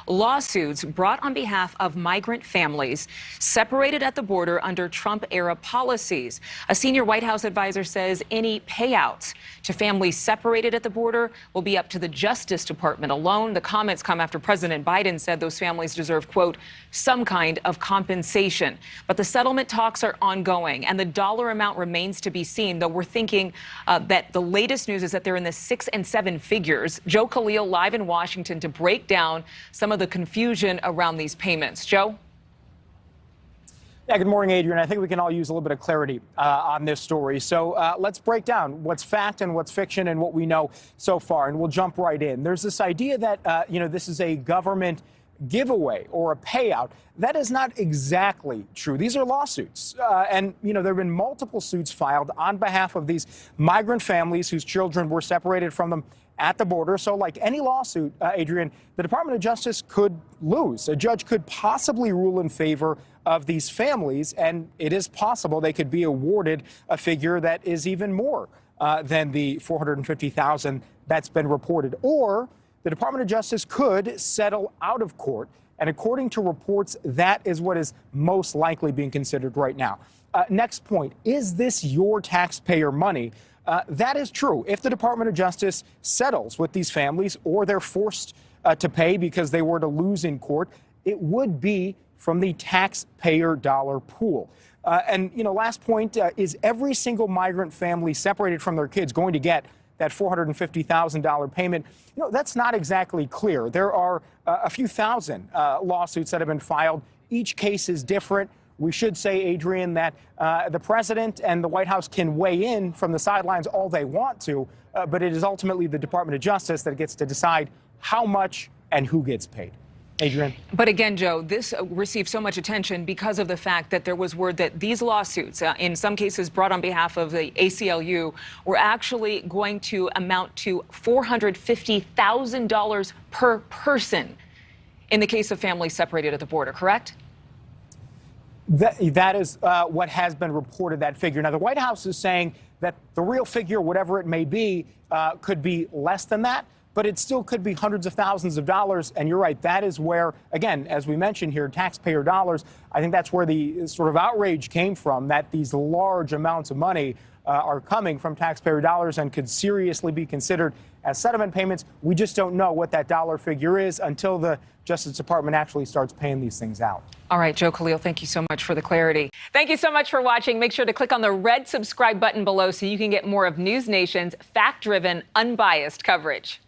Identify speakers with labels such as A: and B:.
A: lawsuits brought on behalf of migrant families separated at the border under Trump-era policies. A senior White House advisor says any payouts to families separated at the border will be up to the Justice Department alone. The comments come after President Biden said those families deserve, quote, some kind of compensation. But the settlement talks are ongoing, and the dollar amount remains to be seen, though we're thinking that the latest news is that they're in the 6 and 7 figures. Joe Khalil live in Washington to break down some of the confusion around these payments. Joe?
B: Yeah, good morning, Adrienne. I think we can all use a little bit of clarity on this story. So let's break down what's fact and what's fiction and what we know so far, and we'll jump right in. There's this idea that, this is a government giveaway or a payout. That is not exactly true. These are lawsuits. And there have been multiple suits filed on behalf of these migrant families whose children were separated from them at the border. So like any lawsuit, Adrienne, the Department of Justice could lose. A judge could possibly rule in favor of these families, and it is possible they could be awarded a figure that is even more than the $450,000 that's been reported. Or the Department of Justice could settle out of court, and according to reports, that is what is most likely being considered right now. Next point, is this your taxpayer money? That is true. If the Department of Justice settles with these families or they're forced to pay because they were to lose in court, it would be from the taxpayer dollar pool. Last point, is every single migrant family separated from their kids going to get that $450,000 payment? That's not exactly clear. There are a few thousand lawsuits that have been filed. Each case is different. We should say, Adrienne, that the president and the White House can weigh in from the sidelines all they want to, but it is ultimately the Department of Justice that gets to decide how much and who gets paid. Adrienne.
A: But again, Joe, this received so much attention because of the fact that there was word that these lawsuits, in some cases brought on behalf of the ACLU, were actually going to amount to $450,000 per person in the case of families separated at the border, correct?
B: That is what has been reported, that figure. Now, the White House is saying that the real figure, whatever it may be, could be less than that, but it still could be hundreds of thousands of dollars. And you're right, that is where, again, as we mentioned here, taxpayer dollars, I think that's where the sort of outrage came from, that these large amounts of money are coming from taxpayer dollars and could seriously be considered as settlement payments. We just don't know what that dollar figure is until the Justice Department actually starts paying these things out.
A: All right, Joe Khalil, thank you so much for the clarity. Thank you so much for watching. Make sure to click on the red subscribe button below so you can get more of NewsNation's fact-driven, unbiased coverage.